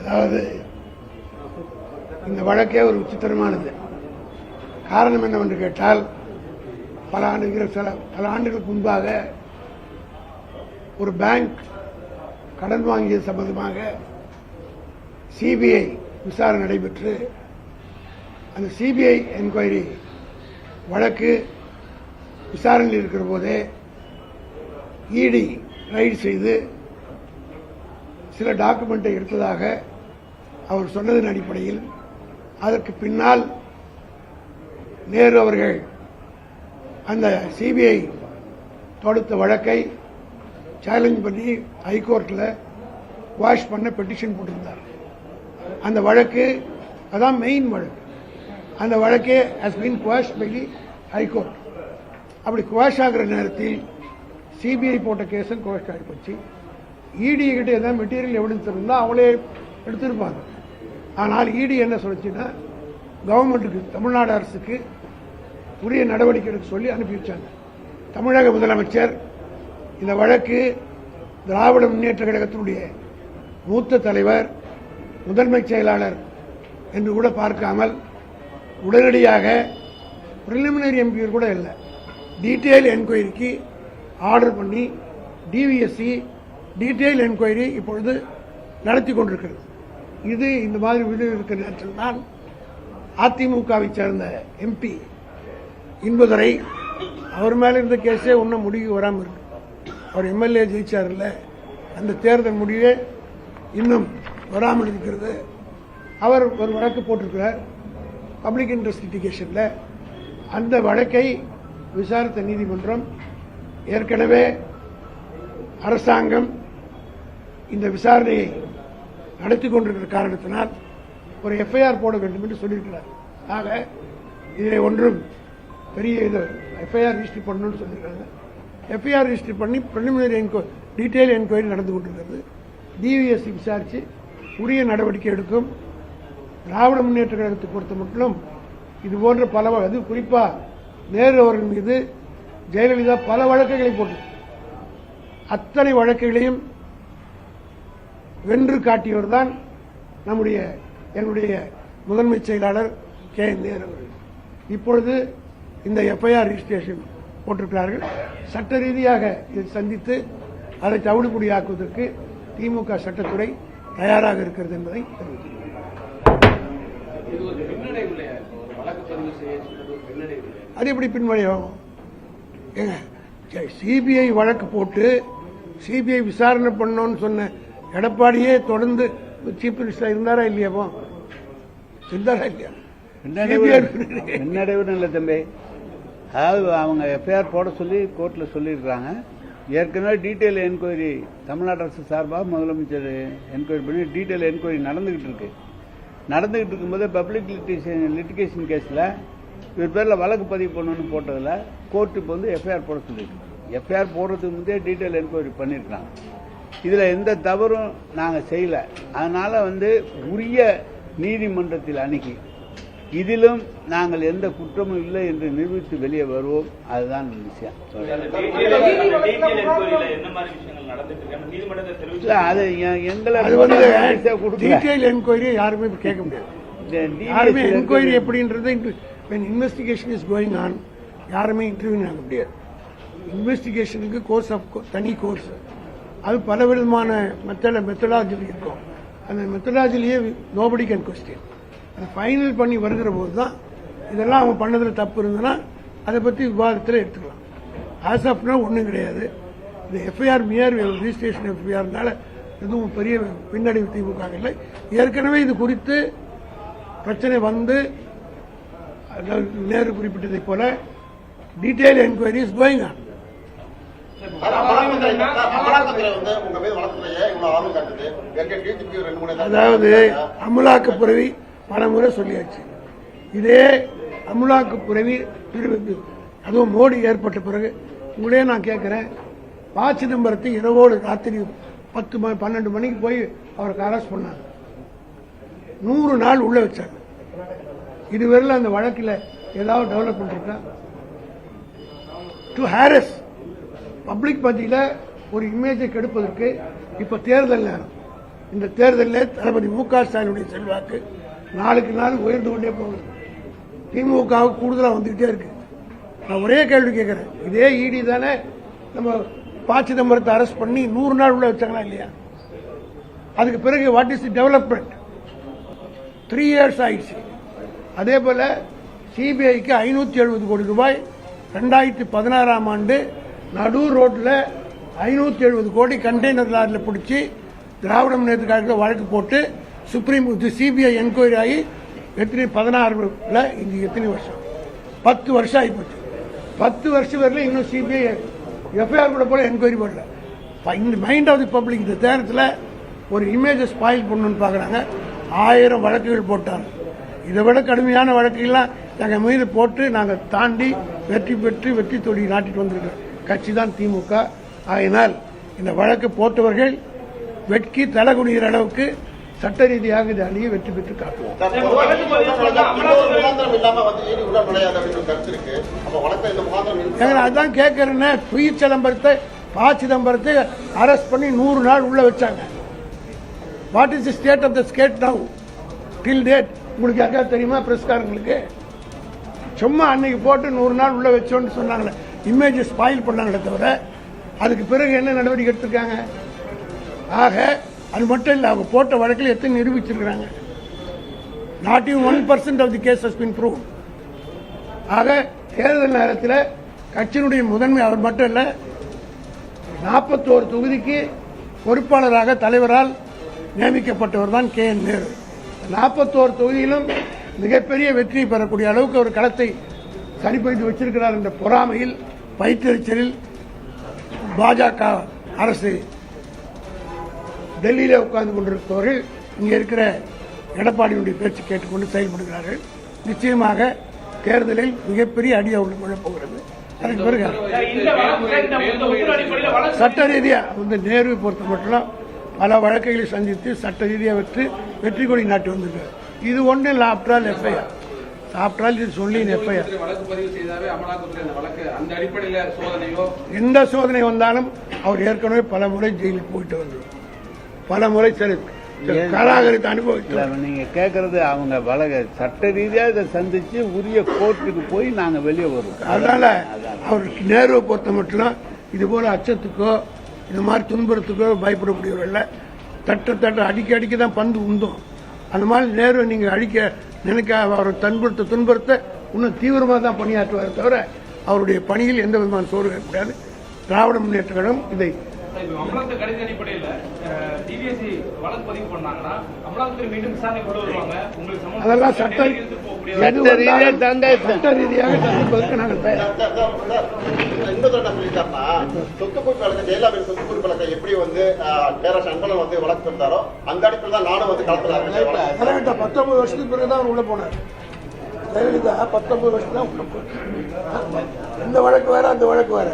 அதாவது இந்த வழக்கே ஒரு விசித்திரமானது. காரணம் என்னவென்று கேட்டால், பல ஆண்டுகளுக்கு முன்பாக ஒரு பேங்க் கடன் வாங்கியது சம்பந்தமாக சிபிஐ விசாரணை நடைபெற்று அந்த சிபிஐ என்கொயரி வழக்கு விசாரணையில் இருக்கிற போதே இடி ரைடு செய்து சில டாக்குமெண்ட்டை எடுத்ததாக அவர் சொன்னதன் அடிப்படையில் அதற்கு பின்னால் நேரு அவர்கள் அந்த சிபிஐ தொடுத்த வழக்கை சேலஞ்ச் பண்ணி ஹைகோர்ட்டில் குவாஷ் பண்ண பெட்டிஷன் போட்டிருந்தார். அந்த வழக்கு அதான் மெயின் வழக்கு. அந்த வழக்கே has been quash by the high court. அப்படி குவாஷ் ஆகிற நேரத்தில் சிபிஐ போட்ட கேஸும் குவாஷ் ஆகி போச்சு. இடி கிட்ட ஏதாவது மெட்டீரியல் எவிடன்ஸ் இருந்தால் அவங்களே எடுத்திருப்பாங்க. ஆனால் இடி என்ன சொல்லுச்சுன்னா, கவர்மெண்ட்டுக்கு, தமிழ்நாடு அரசுக்கு உரிய நடவடிக்கை எடுக்க சொல்லி அனுப்பி வச்சாங்க. தமிழக முதலமைச்சர் இந்த வழக்கு திராவிட முன்னேற்ற கழகத்தினுடைய மூத்த தலைவர், முதன்மை செயலாளர் என்று கூட பார்க்காமல் உடனடியாக பிரிலிமினரி என்கொயரி கூட இல்லை, டீட்டெயில் என்கொயரிக்கு ஆர்டர் பண்ணி டிவிஎஸ்சி டீட்டெயில் என்கொயரி இப்பொழுது நடத்தி கொண்டிருக்கிறது. இது இந்த மாதிரி விடு இருக்கிற நேரத்தில் தான் அதிமுகவை சேர்ந்த எம்பி இன்பதுரை, அவர் மேல இருந்த கேஸே ஒன்றும் முடிவு வராமல் இருக்கு. அவர் எம்எல்ஏ ஜெயிச்சார் இல்ல, அந்த தேர்தல் முடிவே இன்னும் வராமல் இருக்கிறது. அவர் ஒரு வழக்கு போட்டிருக்கிறார் பப்ளிக் இன்ட்ரெஸ்ட் லிட்டிகேஷன்ல. அந்த வழக்கை விசாரித்த நீதிமன்றம் ஏற்கனவே அரசாங்கம் இந்த விசாரணையை நடத்தி கொண்டிருக்கிற காரணத்தினால் ஒரு எஃப்ஐஆர் போட வேண்டும் என்று சொல்லியிருக்கிறார். ஆக இதில் ஒன்றும் பெரிய இது எஃப்ஐஆர் ரிஜிஸ்டர் பண்ணணும்னு சொல்லியிருக்காங்க. எஃப்ஐஆர் ரிஜிஸ்டர் பண்ணி பிரிலிமினரி டீட்டெயில் என்கொயரி நடந்து கொண்டிருக்கிறது. டிவிஎஸ்சி விசாரித்து உரிய நடவடிக்கை எடுக்கும். திராவிட முன்னேற்ற கழகத்தை பொறுத்த மட்டும் இது போன்ற பல, அது குறிப்பாக நேரு அவர்கள் மீது ஜெயலலிதா பல வழக்குகளை போட்டு அத்தனை வழக்குகளையும் வென்று காட்டியவர் தான் என்னுடைய முதன்மை செயலாளர் கே நேரு அவர்கள். இப்பொழுது இந்த எஃப்ஐஆர் ரிஜிஸ்ட்ரேஷன் போட்டிருக்கிறார்கள். சட்ட ரீதியாக இதை சந்தித்து அதை தவிடுபடியாக்குவதற்கு திமுக சட்டத்துறை தயாராக இருக்கிறது என்பதை தெரிவிக்கிறேன். அது எப்படி பின்வழியாகும்? சிபிஐ வழக்கு போட்டு சிபிஐ விசாரணை பண்ணோன்னு சொன்ன எடப்பாடியே தொடர்ந்து சீஃப் மினிஸ்டர் இருந்தாரா இல்லையாப்போ? இருந்தாரா இல்லையா? பின்னடைவு இல்லை தம்பி. அதாவது அவங்க எஃப்ஐஆர் போட சொல்லி கோர்ட்டில் சொல்லியிருக்காங்க. ஏற்கனவே டீட்டெயில் என்கொயரி தமிழ்நாடு அரசு சார்பாக முதலமைச்சர் என்கொயரி பண்ணி டீட்டெயில் என்கொயரி நடந்துகிட்டு இருக்கும்போது பப்ளிக் லிட்டிகேஷன் கேஸில் இவர் பேரில் வழக்கு பதிவு பண்ணணும்னு போட்டதில் கோர்ட்டு இப்போ வந்து எஃப்ஐஆர் போட சொல்லியிருக்கு. எஃப்ஐஆர் போடுறதுக்கு முந்தைய டீட்டெயில் என்கொயரி பண்ணியிருக்காங்க. இதில் எந்த தவறும் நாங்கள் செய்யலை. அதனால வந்து உரிய நீதிமன்றத்தில் அணுகி இதிலும் நாங்கள் எந்த குற்றமும் இல்லை என்று நிரூபித்து வெளியே வருவோம். அதுதான் விஷயம். அது எங்களை யாருமே கேட்க முடியாது. யாருமே என்கொயரி எப்படின்றது இன்வெஸ்டிகேஷன் இஸ் கோயிங் ஆன், யாருமே இன்டர்வியூ ஆக முடியாது. இன்வெஸ்டிகேஷனுக்கு கோர்ஸ் ஆஃப் தனி கோர்ஸ், அது பல விதமான மெத்தடாலஜி இருக்கும். அந்த மெத்தடாலஜிலேயே நோபடி கேன் கொஸ்டின். அதை ஃபைனல் பண்ணி வருகிற போது தான் இதெல்லாம் அவங்க பண்ணதில் தப்பு இருந்ததுன்னா அதை பற்றி விவாதத்தில் எடுத்துக்கலாம். ஆஸ் ஆஃப் நவ் ஒன்றும் கிடையாது. இந்த எஃப்ஐஆர் மியர் ரிஜிஸ்ட்ரேஷன் எஃப்ஐஆர்னால எதுவும் பெரிய பின்னடைவு திமுக இல்லை. ஏற்கனவே இது குறித்து பிரச்சனை வந்து நேரு குறிப்பிட்டதை போல detail enquiry is going on. அதாவது அமலாக்கப்புறவி பலமுறை சொல்லியாச்சு. இதே அமலாக்கப்புறவி அதுவும் மோடி ஏற்பட்ட பிறகு உங்களே நான் கேட்கிறேன், ப. சிதம்பரத்தை இரவோடு ராத்திரி 10-12 மணிக்கு போய் அவருக்கு அரெஸ்ட் பண்ணாங்க. 100 நாள் உள்ள வச்சாங்க. இதுவரையில் அந்த வழக்கில் ஏதாவது டெவலப்மெண்ட் இருக்கா? டு ஹாரஸ் பப்ளிக் மத்தியில் ஒரு இமேஜை கெடுப்பதற்கு இப்ப தேர்தல் நேரம் இந்த தேர்தலில் தளபதி மு.க. ஸ்டாலினுடைய செல்வாக்கு நாளுக்கு நாள் உயர்ந்து கொண்டே போகுது. திமுகவுக்கு கூடுதலாக வந்துகிட்டே இருக்கு. நான் ஒரே கேள்வி கேட்கிறேன், இதே இடி தானே நம்ம ப. சிதம்பரத்தை அரெஸ்ட் பண்ணி 100 நாள் உள்ள வச்சாங்களா இல்லையா? அதுக்கு பிறகு what is the development? 3 years ஆயிடுச்சு. அதே போல சிபிஐக்கு 570 கோடி ரூபாய் 2016ஆம் ஆண்டு நடு ரோட்ல 570 கோடி கண்டெய்னர் லாரியில் பிடிச்சி திராவிட முன்னேற்ற கழகத்தில் வழக்கு போட்டு சுப்ரீம் சிபிஐ என்கொயரி ஆகி எத்தனை 16ல இது எத்தனை வருஷம்? 10 வருஷம் ஆகிப்போச்சு. 10 வருஷம் வரல இன்னும் சிபிஐ எஃப்ஐஆர் கூட போல என்கொயரி பண்ணல. இந்த மைண்ட் ஆஃப் தி பப்ளிக் இந்த நேரத்தில் ஒரு இமேஜை ஸ்பாயில் பண்ணணும்னு பார்க்குறாங்க. 1000 வழக்குகள் போட்டாங்க. இதை விட கடுமையான வழக்குகள்லாம் எங்கள் மீது போட்டு நாங்கள் தாண்டி வெற்றி பெற்று வெற்றி தொடி நாட்டிட்டு வந்திருக்கிறோம். கட்சி தான் திமுக. ஆகையினால் இந்த வழக்கு போட்டவர்கள் வெட்கி தலகுனிகிற அளவுக்கு சட்ட ரீதியாக இதை அணியை வெற்றி பெற்று காட்டுவோம். அதான் கேட்கறேன்னு ப. சிதம்பரத்தை அரெஸ்ட் பண்ணி 100 நாள் உள்ள வச்சாங்க. What is the state of the state now till date? உங்களுக்கு யாருக்கா தெரியுமா? பிரஸ்காரங்களுக்கு சும்மா அன்னைக்கு போட்டு 100 நாள் உள்ள வச்சோன்னு சொன்னாங்களே, இமேஜ் ஸ்பாயில் பண்ணாங்களே தவிர அதுக்கு பிறகு என்ன நடவடிக்கை எடுத்திருக்காங்க? ஆக அது மட்டும் இல்லை, அவங்க போட்ட வழக்கில் எத்தனை நிரூபிச்சிருக்கிறாங்க? Not even 1% of the case has been proved. ஆக தேர்தல் நேரத்தில் கட்சியினுடைய முதன்மை அவர் மட்டும் இல்லை, 41 தொகுதிக்கு பொறுப்பாளராக தலைவரால் நியமிக்கப்பட்டவர் தான் கே.என். நேரு. 41 தொகுதியிலும் மிகப்பெரிய வெற்றியை பெறக்கூடிய அளவுக்கு ஒரு களத்தை சரிப்படுத்தி வச்சிருக்கிறார் என்ற பொறாமையில் வயிற்றெரிச்சலில் பாஜக அரசு டெல்லியிலே உட்கார்ந்து கொண்டிருப்பவர்கள் இங்கே இருக்கிற எடப்பாடியுடைய பேச்சு கேட்டுக்கொண்டு செயல்படுகிறார்கள். நிச்சயமாக தேர்தலில் மிகப்பெரிய அடி அவர்களுக்கு விழப்போகிறது. அதுக்கு பிறகு சட்ட ரீதியாக இந்த நேருவை பொறுத்த மட்டும் பல வழக்குகளை சந்தித்து சட்ட ரீதியாக வெற்றி கொடி நாட்டி வந்திருக்கிறார். இது ஒன்றும் இல்லை. ஆப்டரால் எஃப்ஐஆர் இது சொல்லி எஃப்ஐஆர் எந்த சோதனை வந்தாலும் அவர் ஏற்கனவே பல முறை ஜெயிலுக்கு போயிட்டு வருகிறார். பல முறை காராகரித்து அனுபவித்தார். நீங்க கேட்கறது அவங்க வழக்க சட்ட ரீதியாக இதை சந்திச்சு உரிய கோர்ட்டுக்கு போய் நாங்க வெளியே வருவோம். அதனால அவருக்கு நேருவை பொறுத்த மட்டும் இது போல அச்சத்துக்கோ இந்த மாதிரி துன்புறத்துக்கோ பயப்படக்கூடியவர்கள் தட்ட அடிக்க தான் பந்து உந்தும். அந்த மாதிரி நேரு நீங்க அடிக்க நினைக்க அவர் துன்புறுத்த இன்னும் தீவிரமாக தான் பணியாற்றுவார் தவிர அவருடைய பணியில் எந்த விதமான சோர்வு ஏற்படாது. திராவிட முன்னேற்ற கழகம் இதை அதெல்லாம் சட்ட ரீதியாக சந்திப்பதற்கு நாங்கள் சொத்து குவிப்பு வழக்கு ஜெயலலிதா சொத்து குவிப்பு வழக்கை எப்படி பேரரசு அன்பழகன் வழக்கு இருந்தாரோ அந்த அடிப்படையில் தான் நானும் களத்தில் 19 வருஷத்துக்கு பிறகுதான் அவர் உள்ள போனார். ஜெயலலிதா 19 வருஷம் தான் உள்ள போனார். இந்த வழக்கு வேற அந்த வழக்கு வேற.